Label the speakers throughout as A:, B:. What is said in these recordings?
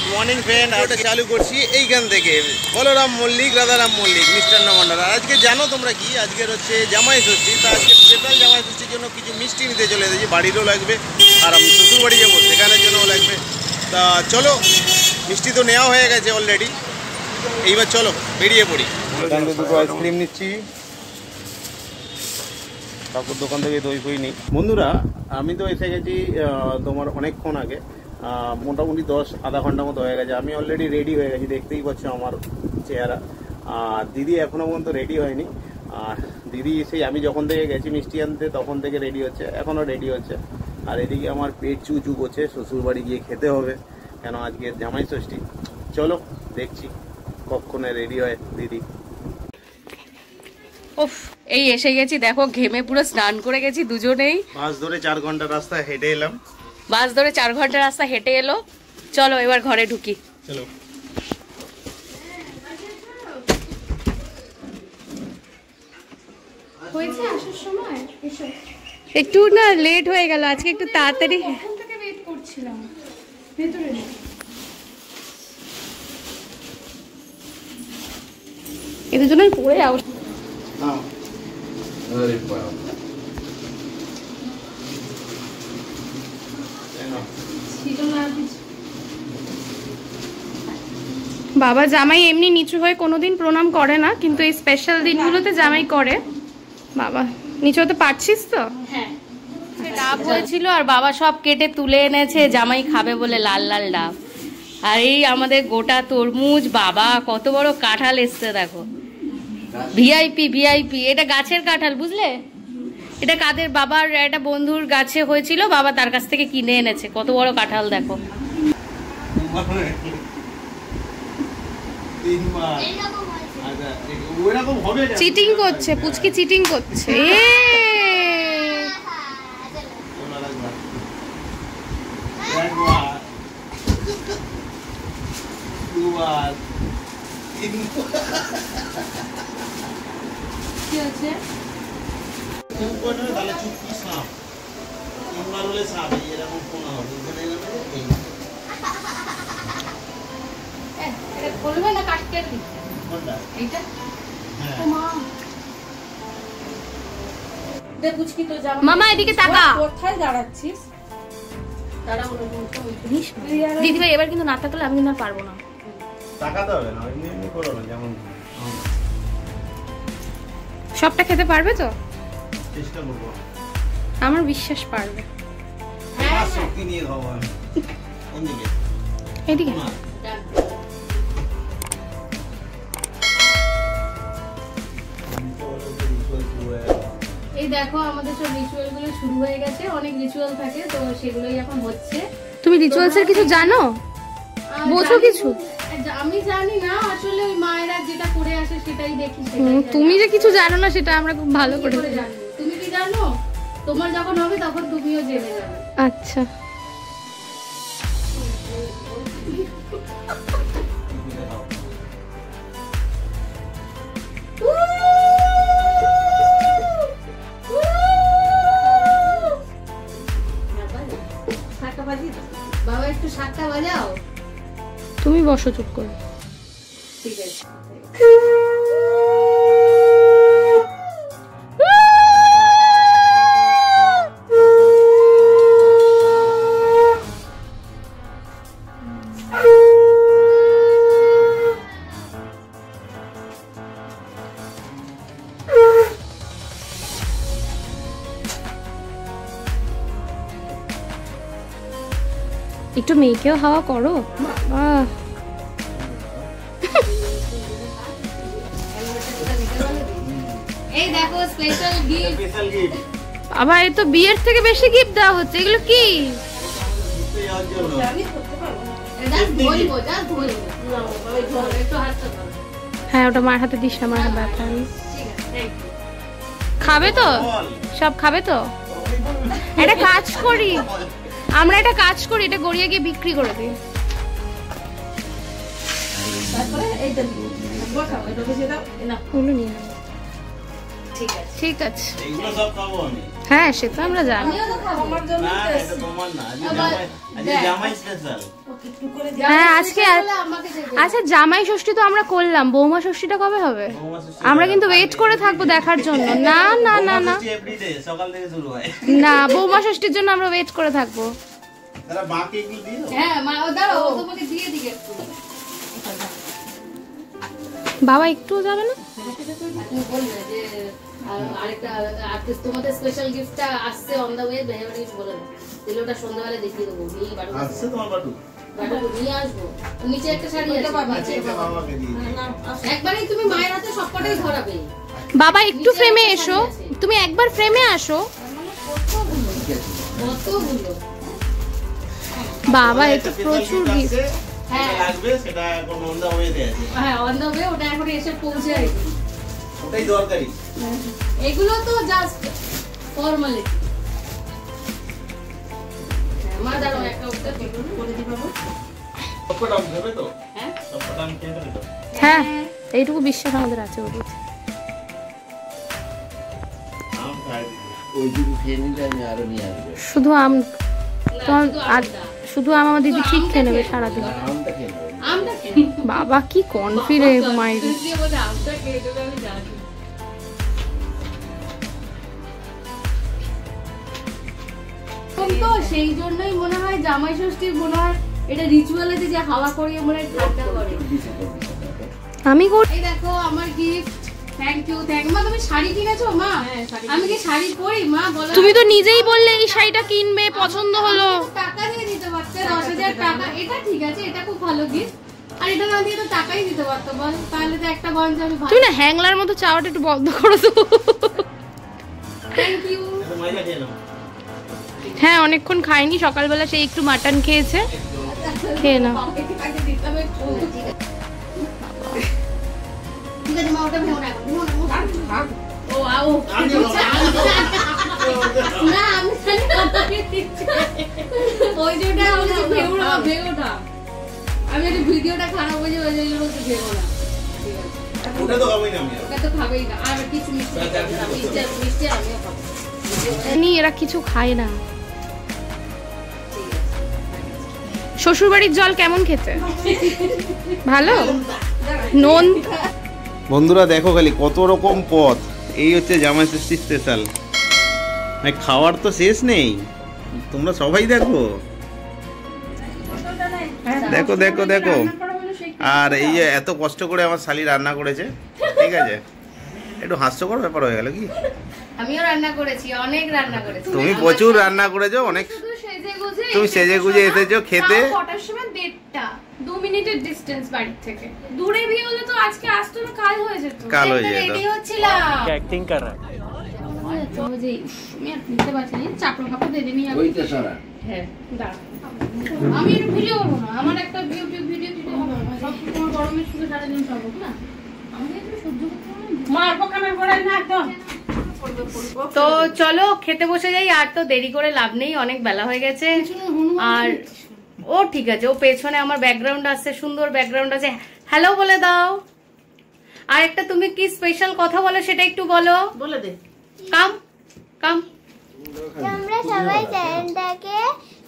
A: Good morning friend. ওটা চালু করছি এইখান থেকে বলরাম মল্লিক রাধারাম মল্লিক মিষ্টান্ন ভান্ডার। আর আজকে জানো তোমরা কি, আজকের হচ্ছে জামাই ষষ্ঠী। তা আজকে স্পেশাল জামাই ষষ্ঠীর জন্য কিছু মিষ্টি নিতে চলে এসেছি। বাড়িরও লাগবে আর আমি শ্বশুর বাড়ি যাবো সেখানের জন্যও লাগবে। তা চলো, মিষ্টি তো নেওয়া হয়ে গেছে অলরেডি, এইবার চলো বেরিয়ে পড়ি। দুটো আইসক্রিম নিচ্ছি, কাকুর দোকান থেকে দই ফই নেই। বন্ধুরা আমি তো এসে গেছি তোমার অনেকক্ষণ আগে, মোটামুটি আধা ঘন্টা মতো হয়ে গেছে। আমি অলরেডি রেডি হয়ে গেছি, দেখতেই পাচ্ছ আমার চেহারা। আর দিদি এখনো পর্যন্ত রেডি হয়নি। আর দিদি সেই আমি যখন থেকে গেছি মিষ্টি আনতে তখন থেকে রেডি হচ্ছে, এখনও রেডি হচ্ছে। আর এদিকে আমার পেট চু করছে, শ্বশুর বাড়ি গিয়ে খেতে হবে, কেন আজকে জামাই ষষ্ঠী। চলো দেখছি কখনো রেডি হয় দিদি।
B: ওফ, এই এসে গেছি, দেখো ঘেমে পুরো স্নান করে গেছি দুজনেই।
A: বাস ধরে 4 ঘন্টা রাস্তা হেঁটে এলাম।
B: বাস ধরে 4 ঘন্টা রাস্তা হেঁটে এলো। চলো এবার ঘরে ঢুকি।
A: চলো।
C: হয়েছে আসার সময় এসো।
B: একটু না লেট হয়ে গেল আজকে, একটু তাড়াতাড়ি।
C: এখন থেকে ওয়েট করছিলাম ভেতরে।
B: এদের জন্যই পড়ে যাও।
C: বাবা জামাই এমনি নিচু হয়ে কোনোদিন প্রণাম করে না, কিন্তু এই স্পেশাল দিনগুলোতে জামাই করে। বাবা নিচু হতে পারছিস তো?
B: হ্যাঁ, ডাব হয়েছিল আর বাবা সব কেটে তুলে এনেছে জামাই খাবে বলে, লাল লাল ডাব। আর এই আমাদের গোটা তরমুজ, বাবা কত বড় কাঁঠাল এসছে দেখো, ভিআইপি ভিআইপি। এটা গাছের কাঁঠাল, বুঝলে? এটা কাদের বাবার একটা বন্ধুর গাছে হয়েছিল, বাবা তার কাছ থেকে কিনে এনেছে। কত বড় কাঁঠাল দেখো।
C: চিটিং করছে পুচকি, চিটিং করছে।
B: কি আছে? খুলবে না, কাটতে এইটা।
C: মামা এদিকে তাকা।
B: কোথায় দাঁড়াচ্ছিস?
C: দিদি ভাই এবার কিন্তু না তাকালে আমি কিন্তু আর পারবো না।
A: তাকাতে হবে না, এমনি এমনি করো না, যেমন
C: সবটা খেতে পারবে তো?
A: চেষ্টা করবো,
C: আমার বিশ্বাস পারবে।
A: হ্যাঁ, শক্তি নিয়ে খাবো আমি। এদিকে
C: এদিকে
B: এই দেখো আমাদের সব রিচুয়াল গুলো শুরু হয়ে গেছে। অনেক রিচুয়াল থাকে, তো সেগুলোই এখন হচ্ছে।
C: তুমি রিচুয়ালসের কিছু জানো? বোঝো কিছু?
B: আমি জানি না আসলে, ওই মায়েরা যেটা করে আসে সেটাই দেখি।
C: তুমি যে কিছু জানো না সেটা আমরা খুব ভালো করে
B: জানি। তুমি কি জানো? তোমার যখন হবে তখন তুমিও জেনে যাবে।
C: আচ্ছা
B: বাবা একটু শাঁখটা বাজাও।
C: তুমি বসো চুপ করে।
B: ঠিক আছে।
C: একটু মেয়েকেও হাওয়া করো।
B: এই দেখো স্পেশাল গিফট।
A: Special gift.
C: আবার এই তো বিয়ের থেকে বেশি গিফট দেওয়া হচ্ছে। এগুলো কি? হ্যাঁ ওটা মার হাতে দিস না, মার হাতে ব্যথা। খাবে তো? সব খাবে তো? একটা কাজ করি, আমরা একটা কাজ করি, এটা গড়িয়ে গিয়ে বিক্রি করে দিই। ঠিক আছে, হ্যাঁ সে তো আমরা জানি। হ্যাঁ আজকে আচ্ছা জামাই ষষ্ঠী তো আমরা করলাম, বৌমা ষষ্ঠীটা কবে হবে? আমরা কিন্তু ওয়েট করে থাকবো দেখার জন্য। না না না না
A: সকাল থেকে শুরু হয়
C: না, বৌমা ষষ্ঠীর জন্য আমরা ওয়েট করে থাকবো।
A: তারা বাকি কি দিও?
B: হ্যাঁ মা দাঁড়াও, ও তোমাকে দিয়ে দিকে একটু।
C: বাবা একটুও যাবে না?
B: তুমি বলবে যে আরেকটা আর্টিস্ট তোমাদের স্পেশাল গিফটটা আসছে অন দা ওয়ে, বেহারি বলে দাও। তাহলে ওটা সন্ধ্যাবেলা দেখিয়ে দেবো। নিয়ে বাড়ি
A: আসছে তোমার বাটু?
B: বাটু নিয়ে আসবো। নিচে একটা শাড়ি আছে,
A: বাবাকে দিয়ে
B: একবারই তুমি মায়ের হাতে সবকটাই ধরাবে।
C: বাবা একটু ফ্রেমে এসো, তুমি একবার ফ্রেমে আসো।
B: কতগুলো
C: বাবা, এটা প্রচুর গিফট।
B: হ্যাঁ
A: লাগবে, সেটা এখন অন দা ওয়েতে আছে।
B: হ্যাঁ অন দা ওয়ে, ওটা এখন এসে পৌঁছে গেছে।
A: ওটাই দরকারি।
B: এগুলো তো জাস্ট ফর্মালিটি। মা দাঁড়াও, একটা ওটা করে দিবা।
A: সবকটা আমি দেবে তো?
B: হ্যাঁ
A: সবকটা আমি খেয়ে দেবে তো?
C: হ্যাঁ এইটুকু বিশ্বাস আমাদের আছে ওর প্রতি।
A: আম খাই দিবি।
D: ওইটুকু খেয়ে নিলে আমি আরো নিয়ে আসবো।
C: শুধু আম, তোমার শুধু আম আমার দিদি ঠিক খেয়ে নেবে সারাদিন।
D: আমটা খেয়ে নেবো।
B: আমটা খেয়ে
C: বাবা কি কনফিডেন্স মাইরি।
B: দিয়ে বলে আমটা খেয়ে দেবে, আমি জানি। তো সেই জন্যই মনে হয় জামাই ষষ্ঠীর মনে হয় এটা রিচুয়াল আছে যে হাওয়া করিয়ে মনে হয় ঠান্ডা করে।
C: আমি
B: এই দেখো আমার গিফট। থ্যাংক ইউ মা। তুমি শাড়ি কিনেছো মা? আমি কি শাড়ি পরি মা? বলো।
C: তুমি তো নিজেই বললে এই শাড়িটা কিনবে, পছন্দ হলো।
B: টাকা দিয়ে দিতে পারতে, 10,000 টাকা। এটা ঠিক আছে, এটা খুব ভালো গিফট। আর এটা না দিয়ে তো টাকাই দিতে পারতো বল, তাহলে তো একটা গঞ্জ আমি ভালো।
C: তুমি না হ্যাংলার মতো চাওয়াটা একটু বন্ধ করো তো।
B: Thank you.
A: এত মজা খেয়ে নাও।
C: হ্যাঁ অনেকক্ষণ খাইনি, সকালবেলা সেই একটু মাটন খেয়েছে, খেয়ে নাও।
B: ঠিক আছে মা, ওটা ভেঙো না এখন, ভেঙো না। ও আও না, আমি জানি কথা দিচ্ছি। ওই যেটা বলেছি ভেঙো না, ভেঙো না। আমি একটু ভিডিওটা খারাপ হয়ে যাবে, ওই জন্য বলছি ভেঙো না। ঠিক আছে,
A: ওটা তো খাবোই না আমি।
B: ওটা তো খাবেই না। আর কিছু মিষ্টি মিষ্টি আমিও খাবো।
C: এরা কিছু খায় না। শ্বশুরবাড়ির জল কেমন খেতে? ভালো নুন।
A: বন্ধুরা দেখো খালি কত রকম পদ। এই হচ্ছে জামাই ষষ্ঠী স্পেশাল। খাওয়ার তো শেষ নেই, তোমরা সবাই দেখো দেখো দেখো দেখো। আর এই যে এত কষ্ট করে আমার শালি রান্না করেছে, ঠিক আছে, একটু হাস্যকর ব্যাপার হয়ে গেল কি?
B: আমিও রান্না করেছি, অনেক রান্না করেছি।
A: তুমি প্রচুর রান্না করেছো, অনেক। তুমি সেজে গুজে এসেছো খেতে।
C: কটার সময়? 1:30, 2 মিনিটের ডিসটেন্স বাড়ি থেকে। দূরে বিয়ে হলে তো আজকে আসতো না, কাল হয়ে যেত।
A: কাল হয়ে যেত।
B: রেডি হচ্ছিলাম।
E: एक्टिंग कर रहा है।
D: ওইটা সারা।
B: হ্যাঁ
C: আমি একটু ভিডিও করবো না, আমার একটা ইউটিউব ভিডিও হবে না, সব তোমার গরমের শুধু সারাদিন সম্ভব না। আমি একটু সহ্য করতে পারি না, মার পকামের পড়াই না একদম।
B: তো চলো খেতে বসে যাই, আর তো দেরি করে লাভ নেই, অনেক বেলা হয়ে গেছে। আর ও ঠিক আছে, ও পেছনে আমার ব্যাকগ্রাউন্ড আসছে, সুন্দর ব্যাকগ্রাউন্ড আছে। হ্যালো বলে দাও। আর একটা তুমি কি স্পেশাল কথা বলো সেটা একটু বলো। বলে দে। কাম কাম।
F: তোমরা সবাই চ্যানেলটাকে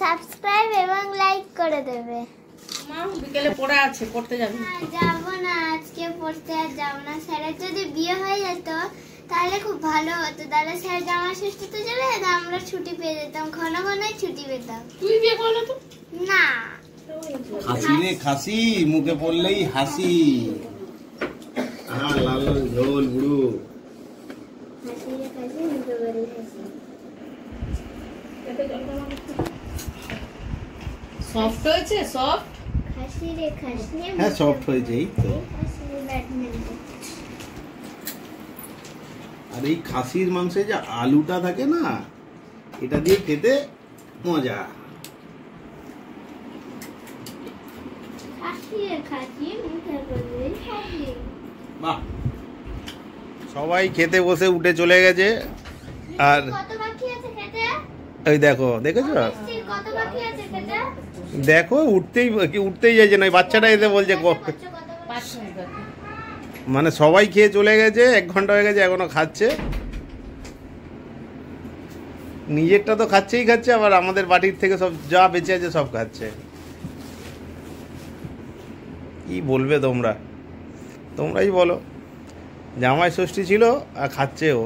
F: সাবস্ক্রাইব এবং লাইক করে দেবে।
B: মা বিকেলে পড়া আছে, পড়তে যাবি?
F: আর যাবো না, আজকে পড়তে আর যাবো না। স্যারের যদি বিয়ে হয়ে যেত তাহলে খুব ভালো হতো, তাহলে স্যার জামা ষষ্ঠীতে চলে যেত, আমরা ছুটি পেয়ে যেতাম, ঘন ঘনই ছুটি পেতাম।
C: তুই বিয়ে করলে তো
F: না,
A: হাসি রে খাসি, মুখে পড়লেই হাসি। লাল লাল ঝোল বুড়ো।
F: হাসি রে খাসি, মুখে বলে হাসি।
B: সফট হয়েছে, সফট।
F: হাসি রে খাসি,
A: হ্যাঁ সফট হয়েছে, এই তো।
F: হাসি রে ব্যাডমিন্টন।
A: আর এই খাসির মাংসে যে আলুটা থাকে না, এটা দিয়ে খেতে মজা।
F: হাসি রে খাসি, মুখে বলে হাসি।
A: বাহ, সবাই খেতে বসে উঠে চলে গেছে। আর
F: কত বাকি আছে খেতে?
A: ওই দেখো, দেখেছো?
F: মিষ্টির কত বাকি আছে খেতে?
A: দেখো উঠতেই যাইছে না, ওই বাচ্চাটা এসে বলছে
F: কত বাকি?
A: মানে সবাই খেয়ে চলে গেছে, 1 ঘন্টা হয়ে গেছে, এখনো খাচ্ছে। নিজেরটা তো খাচ্ছেই খাচ্ছে, আবার আমাদের বাটির থেকে সব যা বেঁচে আছে সব খাচ্ছে। কি বলবে তোমরাই বলো। জামাই ষষ্ঠী ছিল আর খাচ্ছে ও।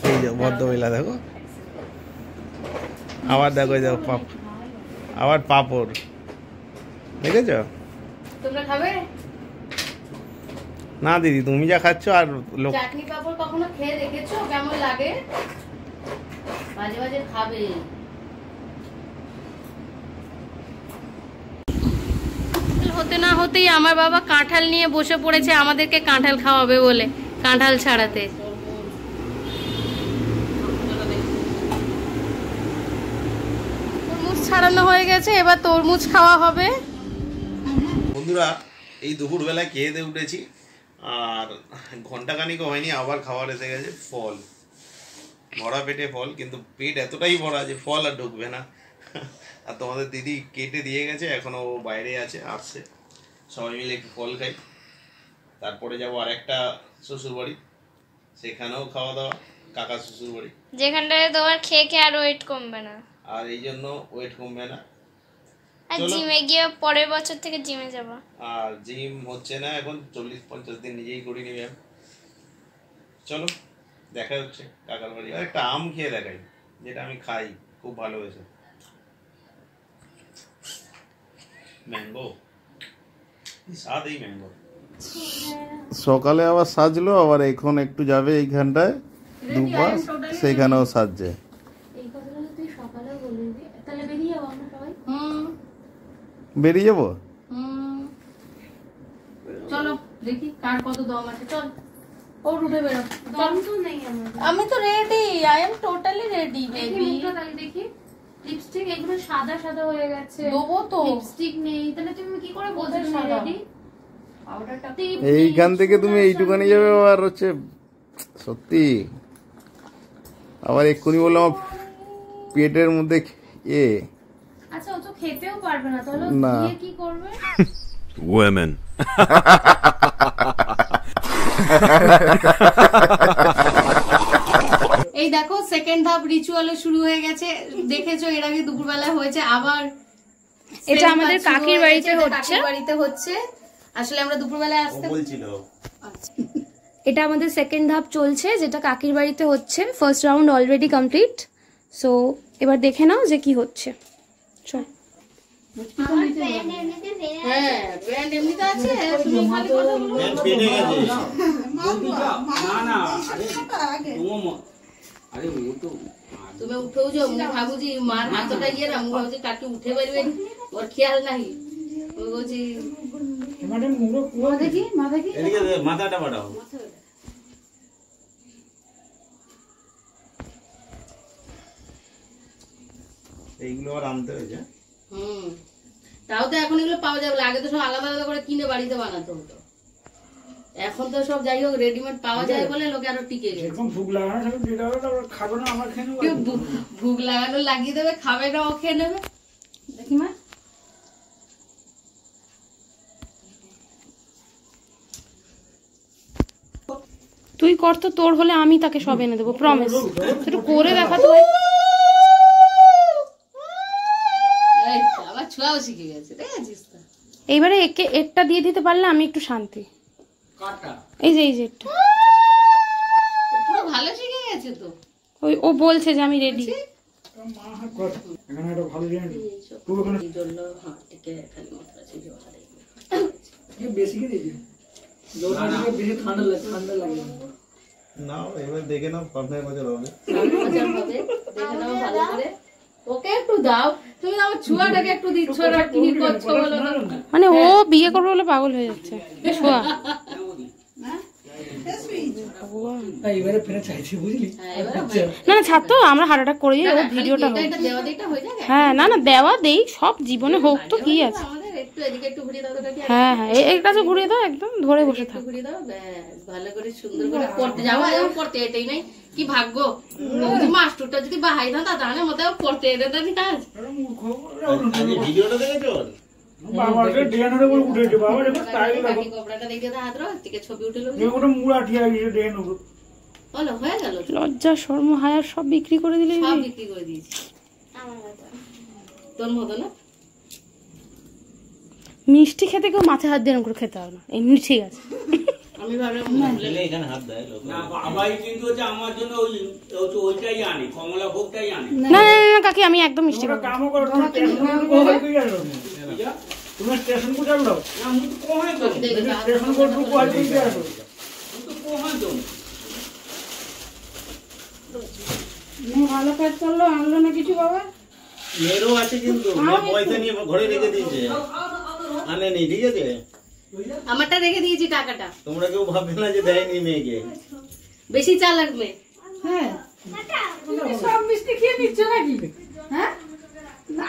A: এই যে ভদ্রমহিলা দেখো, আবার দেখো আবার পাপড় দেখেছ?
B: তোমরা খাবে
A: না দিদি, তুমি যা খাচ্ছ আর লোক।
B: চাটনি পাপড় কখনো খেয়ে দেখেছো কেমন লাগে? মাঝে মাঝে খাবে। হতে না হতেই আমার বাবা কাঁঠাল নিয়ে বসে পড়েছে আমাদেরকে কাঁঠাল খাওয়াবে বলে, কাঁঠাল ছাড়াতে। তরমুজ ছাড়ানো হয়ে গেছে, এবার তরমুজ খাওয়া হবে।
A: বন্ধুরা, এই দুপুরবেলায় খেয়ে দিয়ে উঠেছি আর ঘন্টাখানিকও হয়নি আবার খাবার এসে গেছে ফল। ভরা পেটে ফল, কিন্তু পেট এতটাই ভরা যে ফল আর ঢুকবে না। আর তোমাদের দিদি কেটে দিয়ে গেছে, এখনো বাইরে আছে, আসছে, সবাই মিলে একটু ফল খাই। তারপরে যাবো আর একটা শ্বশুরবাড়ি, সেখানেও খাওয়া দাওয়া, কাকা শ্বশুরবাড়ি,
F: যেখানটায় তোমার খেয়ে খেয়ে আর ওয়েট কমবে না।
A: আর এই জন্য ওয়েট কমবে না।
F: আর জিমে গিয়ে পরের বছর থেকে জিমে যাব।
A: আর জিম হচ্ছে না এখন, 40-50 দিন নিজেই করে নিবি। চলো দেখা হচ্ছে কাকার বাড়ি। আর একটা আম খেয়ে দেখাই, যেটা আমি খাই খুব ভালোবেসে, ম্যাঙ্গো। স্বাদ এই ম্যাঙ্গো। সকালে আবার সাজলো, আবার এখন একটু যাবে এইখানটায় দুবার, সেইখানেও সাজছে। বেরিয়ে যাবো।
B: চলো দেখি কার কত দম আছে। চল ও উঠে বেরো। দম তো নেই আমার। আমি তো ready, I am totally ready baby.
C: দেখি লিপস্টিক এগুলো সাদা সাদা হয়ে গেছে।
B: দেবো তো।
C: লিপস্টিক নেই, তাহলে তুমি কি করে বলছো সাদা? রেডি পাউডারটা
A: এইখান থেকে তুমি এইটুখানি যাবে, আর হচ্ছে সত্যি আবার এক্ষুনি বললাম পেটের মধ্যে
C: আচ্ছা ও তো খেতেও পারবে না, তাহলে দিয়ে কি করবে?
E: women
B: এই দেখো সেকেন্ড ধাপ রিচুয়ালও শুরু হয়ে গেছে। দেখেছো এর আগে দুপুরবেলা হয়েছে, আবার
C: এটা আমাদের কাকির বাড়িতে হচ্ছে।
B: আসলে আমরা দুপুরবেলায় আসতে
A: বলছিল।
C: এটা আমাদের সেকেন্ড ধাপ চলছে, যেটা কাকির বাড়িতে হচ্ছে। First round already complete. So এবার দেখে নাও যে কি হচ্ছে। চল।
B: হ্যাঁ ব্র্যান্ড এমনিতে আছে, তুমি খালি কথা বলো।
A: পেটে গেছে।
B: তুমি উঠেও যাও, মুখ ভাবুছি মার হাতটা গিয়ে না, মুখ ভাবছি কাকি উঠে পারবে, ওর খেয়াল নাই। ও বলছি
C: দেখি মা দেখি
A: এদিকে মাথাটা বাড়াও। এইগুলো আর আনতে হয়েছে।
B: তাও তো এখন এগুলো পাওয়া যাবে। আগে তো সব আলাদা আলাদা করে কিনে বাড়িতে বানাতে হতো, এখন তো সব যাই হোক রেডিমেড পাওয়া যায় বলে লোকে আরো টিকে গেছে। ভুগ লাগানো লাগিয়ে দেবে, খাবে না, ও খেয়ে নেবে। দেখি মা
C: তুই কর তো, তোর হলে আমি তাকে সব এনে দেবো, প্রমিস। একটু করে দেখা তো।
B: আবার ছোঁয়াও শিখে গেছে, দেখেছিস তো?
C: এইবারে একে একটা দিয়ে দিতে পারলে আমি একটু শান্তি। এই যে এটা
B: পুরো ভালো শিখে গেছে তো।
C: ওই ও বলছে যে আমি রেডি।
A: না এবার দেখে নাও, 5 বছর হবে।
B: ওকে একটু দাও, তুমি আমার ছুয়াটাকে একটু দিচ্ছ না, কি করছো বলো তো?
C: মানে ও বিয়ে করবে বলে পাগল হয়ে যাচ্ছে। ছোঁয়া না না ছাড় তো, আমরা হার্ট অ্যাটাক করে যাই। ও ভিডিওটা হোক। হ্যাঁ না না দেওয়া দেই, সব জীবনে হোক তো কি আছে। হ্যাঁ হ্যাঁ একটা তো ঘুরিয়ে দাও, একদম ধরে বসে থাক।
B: ভালো করে সুন্দর করে পড়তে যাওয়া, পড়তে এটাই নাই কি ভাগ্য। মাস্টারটা যদি বাহাই না তাহলে মতো পড়তে এনে দেন কাজ।
A: ভিডিওটা দেখেছো?
C: লজ্জা শর্ম হায়ার সব বিক্রি করে দিলে।
B: সব বিক্রি করে দিয়েছি তোর মতো না।
C: মিষ্টি খেতে কেউ মাথায় হাত দিয়ে এরকম করে খেতে হবে না, এমনি ঠিক আছে।
B: আমি ভাবলাম
A: এখানে হাত দেয় লোক।
E: না বাবাই কিন্তু হচ্ছে আমার জন্য ওইটাই আনে, কমলা ভোগটাই আনে।
C: না না না কাকি, আমি একদম মিষ্টি খাবো।
E: কামও করো তুমি স্টেশন কো চল দাও না, আমি তো কোহাই তো স্টেশন কো টু কোয়ালিটি দিয়ে আসো, আমি তো কোহাই তো
C: ভালো কাজ করলো, আনলো না কিছু বাবা।
A: মেয়েরও আছে কিন্তু পয়সা নিয়ে ঘরে রেখে দিয়েছে, আনেনি, ঠিক আছে?
B: আমারটা রেখে দিয়েছি টাকাটা।
A: তোমরা কেউ ভাববে না যে দেয়নি মেয়েকে।
B: বেশি চালাক মেয়ে।
C: হ্যাঁ সব মিষ্টি খেয়ে নিচ্ছ নাকি? হ্যাঁ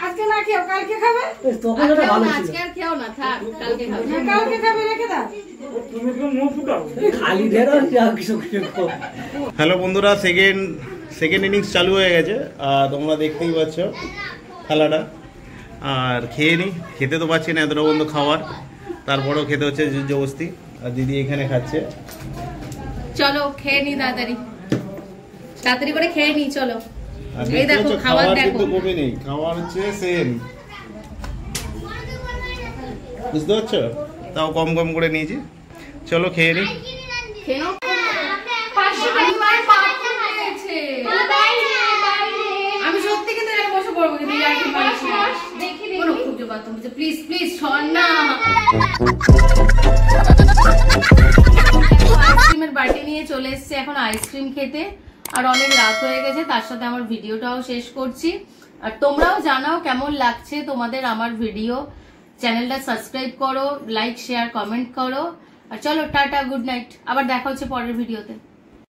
C: আজকে না খেও, কালকে খাবে।
B: আজকে আর খেও না, থাক কালকে খাবে।
C: কালকে খাবে, রেখে দাও।
E: তুমি তো মুখ ফুটাও খালি ধরো যা কিছু খেলো।
A: হ্যালো বন্ধুরা, সেকেন্ড ইনিংস চালু হয়ে গেছে, তোমরা দেখতেই পাচ্ছ খেলাটা। আর খেয়ে নি, খেতে তো পাচ্ছি না এতটা বন্ধু খাওয়ার, তারপরেও খেতে হচ্ছে জবরদস্তি। আর দিদি এখানে খাচ্ছে।
B: চলো খেয়ে নি তাড়াতাড়ি, তাড়াতাড়ি করে খেয়ে নি চলো।
A: আর
B: এই
A: দেখতে
B: দেখো
A: পাচ্ছ
B: খাবার
A: খাওয়ার
B: দেখো।
A: কিন্তু কমে নেই, খাওয়ার হচ্ছে সেম, বুঝতে পারছো? তাও কম কম করে নিয়েছি। চলো খেয়ে নি।
B: খেয়েও আমি সত্যি কিন্তু এরকম বসে পড়বো, কিন্তু ইয়ার্কি মারিস না। কোনো খুঁজে বাথরুম, প্লিজ প্লিজ সর না। আইসক্রিমের বাটি নিয়ে চলে এসেছে এখন আইসক্রিম খেতে। আর অনেক রাত হয়ে গেছে, তার সাথে আমার ভিডিওটাও শেষ করছি। আর তোমরাও জানাও কেমন লাগছে তোমাদের আমার ভিডিও। চ্যানেলটা সাবস্ক্রাইব করো, লাইক শেয়ার কমেন্ট করো। আর চলো টাটা, গুড নাইট, আবার দেখা হচ্ছে পরের ভিডিওতে।